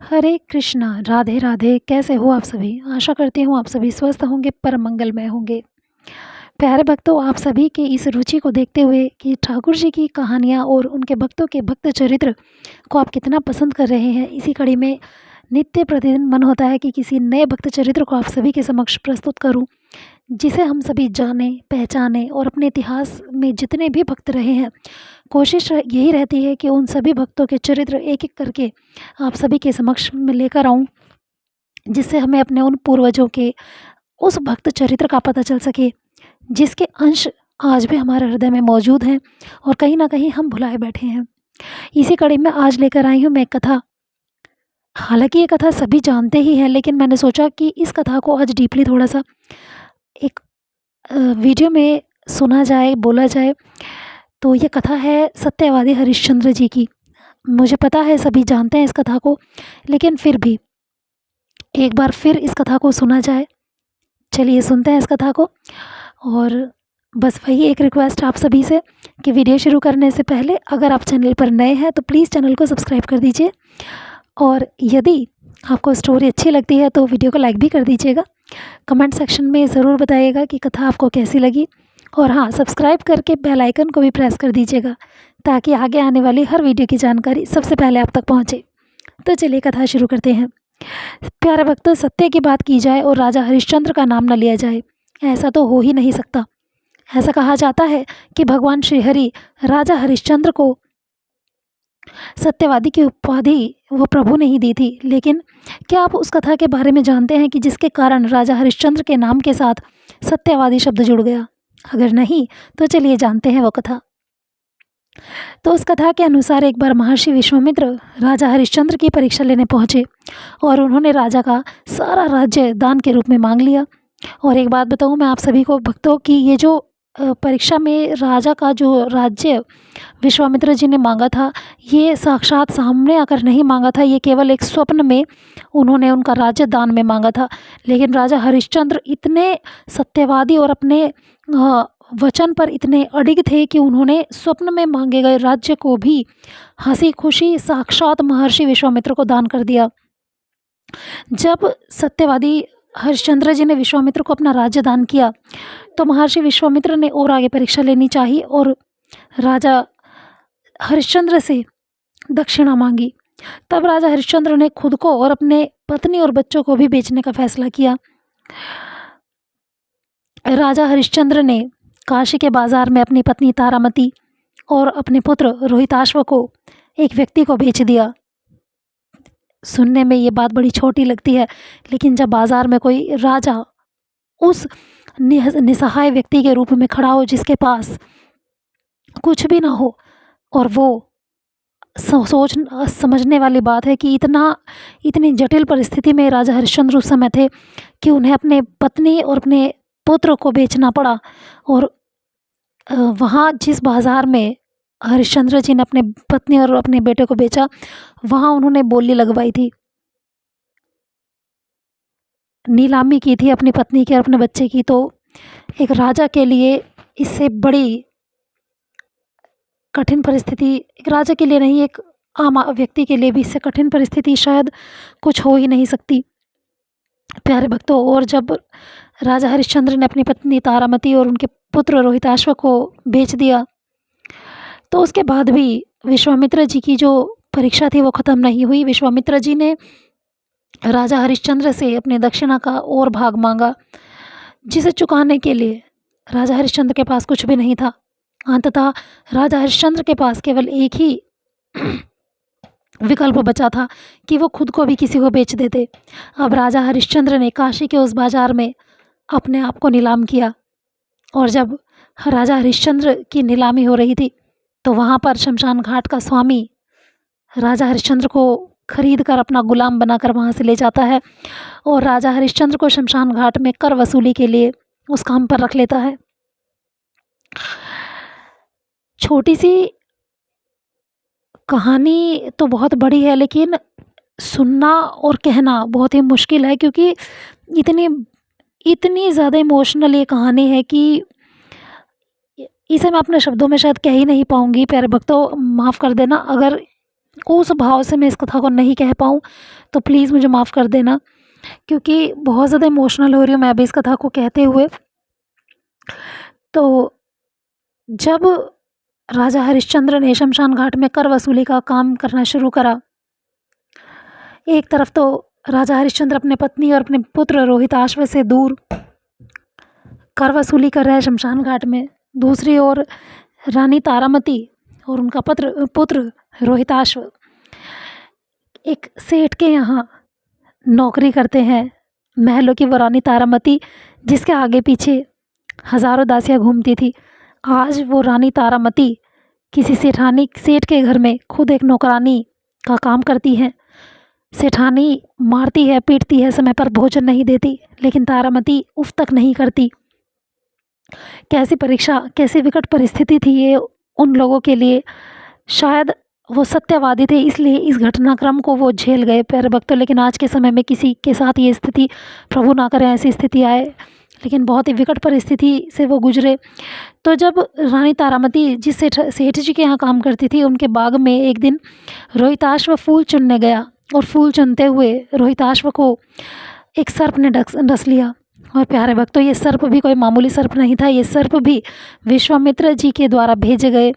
हरे कृष्णा, राधे राधे। कैसे हो आप सभी? आशा करती हूँ आप सभी स्वस्थ होंगे, परम मंगलमय होंगे। प्यारे भक्तों, आप सभी की इस रुचि को देखते हुए कि ठाकुर जी की कहानियाँ और उनके भक्तों के भक्त चरित्र को आप कितना पसंद कर रहे हैं, इसी कड़ी में नित्य प्रतिदिन मन होता है कि किसी नए भक्त चरित्र को आप सभी के समक्ष प्रस्तुत करूं, जिसे हम सभी जानें, पहचानें और अपने इतिहास में जितने भी भक्त रहे हैं, कोशिश यही रहती है कि उन सभी भक्तों के चरित्र एक-एक करके आप सभी के समक्ष में लेकर आऊँ, जिससे हमें अपने उन पूर्वजों के उस भक्त चरित्र का पता चल सके, जिसके अंश आज भी हमारे हृदय में मौजूद हैं और कहीं न कहीं हम भुलाए बैठे हैं। इसी कड़ी में आज लेकर आई हूँ मैं एक कथा। हालाँकि ये कथा सभी जानते ही हैं, लेकिन मैंने सोचा कि इस कथा को आज डीपली थोड़ा-सा एक वीडियो में सुना जाए, बोला जाए। तो ये कथा है सत्यवादी हरिश्चंद्र जी की। मुझे पता है सभी जानते हैं इस कथा को, लेकिन फिर भी एक बार फिर इस कथा को सुना जाए। चलिए सुनते हैं इस कथा को। और बस वही एक रिक्वेस्ट आप सभी से कि वीडियो शुरू करने से पहले अगर आप चैनल पर नए हैं तो प्लीज़ चैनल को सब्सक्राइब कर दीजिए, और यदि आपको स्टोरी अच्छी लगती है तो वीडियो को लाइक भी कर दीजिएगा। कमेंट सेक्शन में ज़रूर बताइएगा कि कथा आपको कैसी लगी, और हाँ, सब्सक्राइब करके बेल आइकन को भी प्रेस कर दीजिएगा ताकि आगे आने वाली हर वीडियो की जानकारी सबसे पहले आप तक पहुँचे। तो चलिए कथा शुरू करते हैं। प्यारे भक्तों, सत्य की बात की जाए और राजा हरिश्चंद्र का नाम न लिया जाए, ऐसा तो हो ही नहीं सकता। ऐसा कहा जाता है कि भगवान श्री हरि राजा हरिश्चंद्र को सत्यवादी की उपाधि वो प्रभु ने ही दी थी। लेकिन क्या आप उस कथा के बारे में जानते हैं कि जिसके कारण राजा हरिश्चंद्र के नाम के साथ सत्यवादी शब्द जुड़ गया? अगर नहीं तो चलिए जानते हैं वो कथा। तो उस कथा के अनुसार एक बार महर्षि विश्वामित्र राजा हरिश्चंद्र की परीक्षा लेने पहुँचे और उन्होंने राजा का सारा राज्य दान के रूप में मांग लिया। और एक बात बताऊँ मैं आप सभी को भक्तों की, ये जो परीक्षा में राजा का जो राज्य विश्वामित्र जी ने मांगा था, ये साक्षात सामने आकर नहीं मांगा था, ये केवल एक स्वप्न में उन्होंने उनका राज्य दान में मांगा था। लेकिन राजा हरिश्चंद्र इतने सत्यवादी और अपने वचन पर इतने अडिग थे कि उन्होंने स्वप्न में मांगे गए राज्य को भी हंसी खुशी साक्षात महर्षि विश्वामित्र को दान कर दिया। जब सत्यवादी हरिश्चंद्र जी ने विश्वामित्र को अपना राज्य दान किया, तो महर्षि विश्वामित्र ने और आगे परीक्षा लेनी चाहिए और राजा हरिश्चंद्र से दक्षिणा मांगी। तब राजा हरिश्चंद्र ने खुद को और अपने पत्नी और बच्चों को भी बेचने का फैसला किया। राजा हरिश्चंद्र ने काशी के बाजार में अपनी पत्नी तारामती और अपने पुत्र रोहिताश्व को एक व्यक्ति को बेच दिया। सुनने में ये बात बड़ी छोटी लगती है, लेकिन जब बाजार में कोई राजा उस निसहाय व्यक्ति के रूप में खड़ा हो, जिसके पास कुछ भी ना हो, और वो सोच समझने वाली बात है कि इतनी जटिल परिस्थिति में राजा हरिश्चंद्र उस समय थे कि उन्हें अपने पत्नी और अपने पुत्र को बेचना पड़ा। और वहाँ जिस बाज़ार में हरिश्चंद्र जी ने अपने पत्नी और अपने बेटे को बेचा, वहाँ उन्होंने बोली लगवाई थी, नीलामी की थी अपनी पत्नी की और अपने बच्चे की। तो एक राजा के लिए इससे बड़ी कठिन परिस्थिति, एक राजा के लिए नहीं, एक आम व्यक्ति के लिए भी इससे कठिन परिस्थिति शायद कुछ हो ही नहीं सकती। प्यारे भक्तों, और जब राजा हरिश्चंद्र ने अपनी पत्नी तारामती और उनके पुत्र रोहिताश्व को बेच दिया, तो उसके बाद भी विश्वामित्र जी की जो परीक्षा थी वो ख़त्म नहीं हुई। विश्वामित्र जी ने राजा हरिश्चंद्र से अपने दक्षिणा का और भाग मांगा, जिसे चुकाने के लिए राजा हरिश्चंद्र के पास कुछ भी नहीं था। अंततः राजा हरिश्चंद्र के पास केवल एक ही विकल्प बचा था कि वो खुद को भी किसी को बेच देते। अब राजा हरिश्चंद्र ने काशी के उस बाजार में अपने आप को नीलाम किया, और जब राजा हरिश्चंद्र की नीलामी हो रही थी, तो वहाँ पर शमशान घाट का स्वामी राजा हरिश्चंद्र को खरीद कर अपना गुलाम बनाकर वहाँ से ले जाता है और राजा हरिश्चंद्र को शमशान घाट में कर वसूली के लिए उस काम पर रख लेता है। छोटी सी कहानी तो बहुत बड़ी है, लेकिन सुनना और कहना बहुत ही मुश्किल है, क्योंकि इतनी इतनी ज़्यादा इमोशनल ये कहानी है कि इसे मैं अपने शब्दों में शायद कह ही नहीं पाऊँगी। प्यारे भक्तों, माफ़ कर देना अगर उस भाव से मैं इस कथा को नहीं कह पाऊँ, तो प्लीज़ मुझे माफ़ कर देना, क्योंकि बहुत ज़्यादा इमोशनल हो रही हूँ मैं अभी इस कथा को कहते हुए। तो जब राजा हरिश्चंद्र ने शमशान घाट में कर वसूली का काम करना शुरू करा, एक तरफ तो राजा हरिश्चंद्र अपने पत्नी और अपने पुत्र रोहिताश्व से दूर कर वसूली कर रहे हैं शमशान घाट में, दूसरी ओर रानी तारामती और उनका पुत्र रोहिताश्व एक सेठ के यहाँ नौकरी करते हैं। महलों की वो रानी तारामती, जिसके आगे पीछे हज़ारों दासियाँ घूमती थी, आज वो रानी तारामती किसी सेठ के घर में खुद एक नौकरानी का काम करती हैं। सेठानी मारती है, पीटती है, समय पर भोजन नहीं देती, लेकिन तारामती उफ तक नहीं करती। कैसी परीक्षा, कैसी विकट परिस्थिति थी ये उन लोगों के लिए। शायद वो सत्यवादी थे, इसलिए इस घटनाक्रम को वो झेल गए प्यारे भक्तों। लेकिन आज के समय में किसी के साथ ये स्थिति, प्रभु ना करे ऐसी स्थिति आए, लेकिन बहुत ही विकट परिस्थिति से वो गुजरे। तो जब रानी तारामती जिस सेठ जी के यहाँ काम करती थी, उनके बाग में एक दिन रोहिताश्व फूल चुनने गया, और फूल चुनते हुए रोहिताश्व को एक सर्प ने डस लिया। और प्यारे भक्तों, ये सर्प भी कोई मामूली सर्प नहीं था, ये सर्प भी विश्वामित्र जी के द्वारा भेजे गए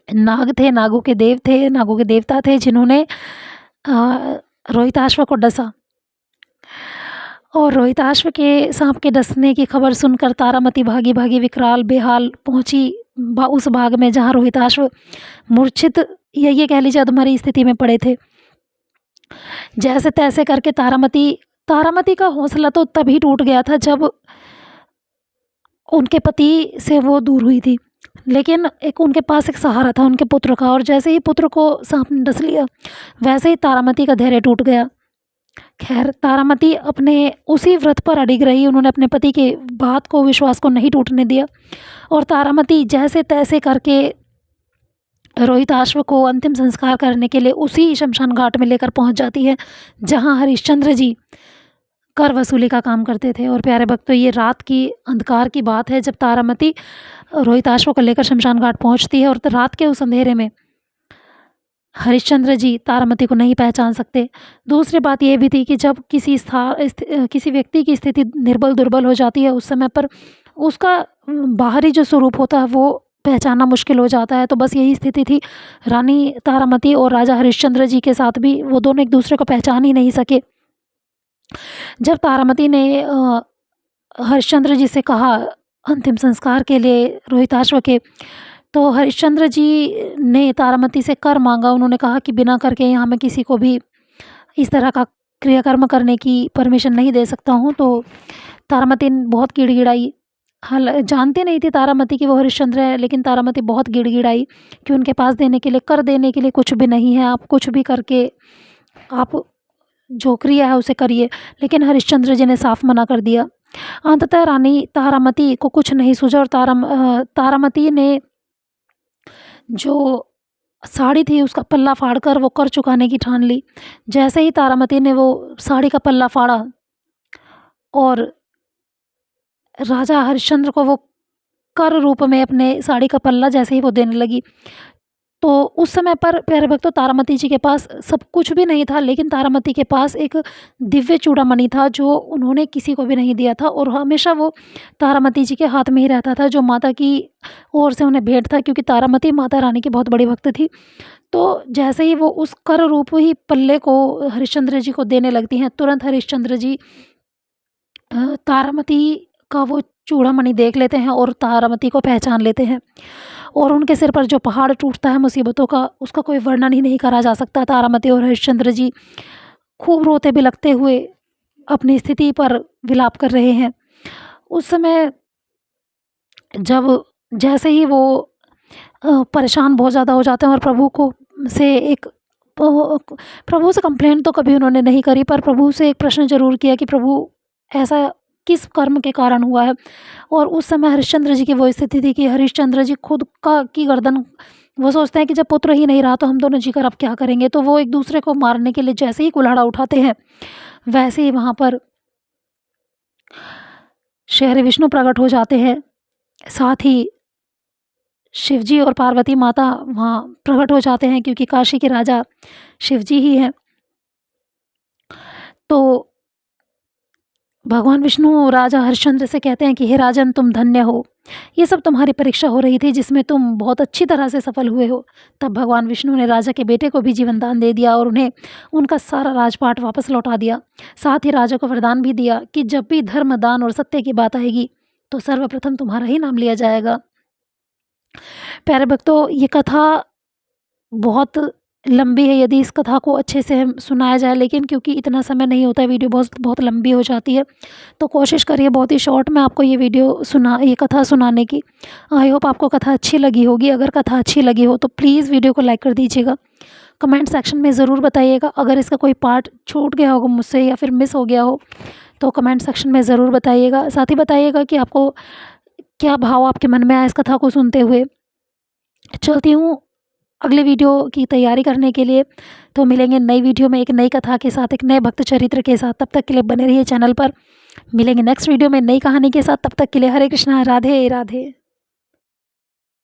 नाग थे, नागों के देव थे, नागों के देवता थे, जिन्होंने रोहिताश्व को डसा। और रोहिताश्व के सांप के डसने की खबर सुनकर तारामती भागी भागी विकराल बेहाल पहुंची उस भाग में जहां रोहिताश्व मूर्छित, या ये कह लीजिए अधमरी स्थिति में पड़े थे। जैसे तैसे करके तारामती का हौसला तो तभी टूट गया था जब उनके पति से वो दूर हुई थी, लेकिन उनके पास एक सहारा था उनके पुत्र का। और जैसे ही पुत्र को सांप ने डस लिया, वैसे ही तारामती का धैर्य टूट गया। खैर, तारामती अपने उसी व्रत पर अडिग रही, उन्होंने अपने पति के बात को, विश्वास को नहीं टूटने दिया। और तारामती जैसे तैसे करके रोहिताश्व को अंतिम संस्कार करने के लिए उसी शमशान घाट में लेकर पहुंच जाती है जहां हरिश्चंद्र जी कर वसूली का काम करते थे। और प्यारे भक्तों, ये रात की अंधकार की बात है जब तारामती रोहिताश्व को लेकर शमशान घाट पहुंचती है। और रात के उस अंधेरे में हरिश्चंद्र जी तारामती को नहीं पहचान सकते। दूसरी बात यह भी थी कि जब किसी व्यक्ति की स्थिति निर्बल दुर्बल हो जाती है, उस समय पर उसका बाहरी जो स्वरूप होता है वो पहचानना मुश्किल हो जाता है। तो बस यही स्थिति थी रानी तारामती और राजा हरिश्चंद्र जी के साथ भी, वो दोनों एक दूसरे को पहचान ही नहीं सके। जब तारामती ने हरिश्चंद्र जी से कहा अंतिम संस्कार के लिए रोहिताश्व के, तो हरिश्चंद्र जी ने तारामती से कर मांगा। उन्होंने कहा कि बिना कर के यहाँ मैं किसी को भी इस तरह का क्रियाकर्म करने की परमिशन नहीं दे सकता हूँ। तो तारामती बहुत गिड़गिड़ाई, हाल जानती नहीं थी तारामती कि वो हरिश्चंद्र है, लेकिन तारामती बहुत गिड़गिड़ाई कि उनके पास कर देने के लिए कुछ भी नहीं है, आप कुछ भी करके आप जो क्रिया है उसे करिए। लेकिन हरिश्चंद्र जी ने साफ मना कर दिया। अंततः रानी तारामती को कुछ नहीं सूझा और तारामती ने जो साड़ी थी उसका पल्ला फाड़कर वो कर चुकाने की ठान ली। जैसे ही तारामती ने वो साड़ी का पल्ला फाड़ा और राजा हरिश्चंद्र को वो कर रूप में अपने साड़ी का पल्ला जैसे ही वो देने लगी, तो उस समय पर प्यारे भक्तों तारामती जी के पास सब कुछ भी नहीं था, लेकिन तारामती के पास एक दिव्य चूड़ामणि था जो उन्होंने किसी को भी नहीं दिया था, और हमेशा वो तारामती जी के हाथ में ही रहता था, जो माता की ओर से उन्हें भेंट था, क्योंकि तारामती माता रानी की बहुत बड़ी भक्त थी। तो जैसे ही वो उस कर रूप ही पल्ले को हरिश्चंद्र जी को देने लगती हैं, तुरंत हरिश्चंद्र जी तारामती का वो चूड़ामणि देख लेते हैं और तारामती को पहचान लेते हैं। और उनके सिर पर जो पहाड़ टूटता है मुसीबतों का, उसका कोई वर्णन ही नहीं करा जा सकता। तारामती और हरिश्चंद्र जी खूब रोते बिलखते हुए अपनी स्थिति पर विलाप कर रहे हैं। उस समय जब जैसे ही वो परेशान बहुत ज़्यादा हो जाते हैं और प्रभु से कंप्लेंट तो कभी उन्होंने नहीं करी, पर प्रभु से एक प्रश्न जरूर किया कि प्रभु ऐसा किस कर्म के कारण हुआ है। और उस समय हरिश्चंद्र जी की वो स्थिति थी कि हरिश्चंद्र जी खुद की गर्दन, वो सोचते हैं कि जब पुत्र ही नहीं रहा तो हम दोनों जीकर अब क्या करेंगे। तो वो एक दूसरे को मारने के लिए जैसे ही कुल्हाड़ा उठाते हैं, वैसे ही वहाँ पर श्री विष्णु प्रकट हो जाते हैं। साथ ही शिव जी और पार्वती माता वहाँ प्रकट हो जाते हैं, क्योंकि काशी के राजा शिव जी ही हैं। तो भगवान विष्णु राजा हरिश्चंद्र से कहते हैं कि हे राजन, तुम धन्य हो, ये सब तुम्हारी परीक्षा हो रही थी जिसमें तुम बहुत अच्छी तरह से सफल हुए हो। तब भगवान विष्णु ने राजा के बेटे को भी जीवन दान दे दिया और उन्हें उनका सारा राजपाट वापस लौटा दिया। साथ ही राजा को वरदान भी दिया कि जब भी धर्म, दान और सत्य की बात आएगी तो सर्वप्रथम तुम्हारा ही नाम लिया जाएगा। प्यारे भक्तों, ये कथा बहुत लंबी है, यदि इस कथा को अच्छे से हम सुनाया जाए, लेकिन क्योंकि इतना समय नहीं होता है, वीडियो बहुत बहुत लंबी हो जाती है, तो कोशिश करिए बहुत ही शॉर्ट में आपको ये कथा सुनाने की। आई होप आपको कथा अच्छी लगी होगी। अगर कथा अच्छी लगी हो तो प्लीज़ वीडियो को लाइक कर दीजिएगा। कमेंट सेक्शन में ज़रूर बताइएगा। अगर इसका कोई पार्ट छूट गया होगा मुझसे या फिर मिस हो गया हो तो कमेंट सेक्शन में ज़रूर बताइएगा। साथ ही बताइएगा कि आपको क्या भाव आपके मन में आया इस कथा को सुनते हुए। चलती हूँ अगले वीडियो की तैयारी करने के लिए, तो मिलेंगे नई वीडियो में एक नई कथा के साथ, एक नए भक्त चरित्र के साथ। तब तक के लिए बने रहिए चैनल पर। मिलेंगे नेक्स्ट वीडियो में नई कहानी के साथ। तब तक के लिए हरे कृष्णा, राधे राधे।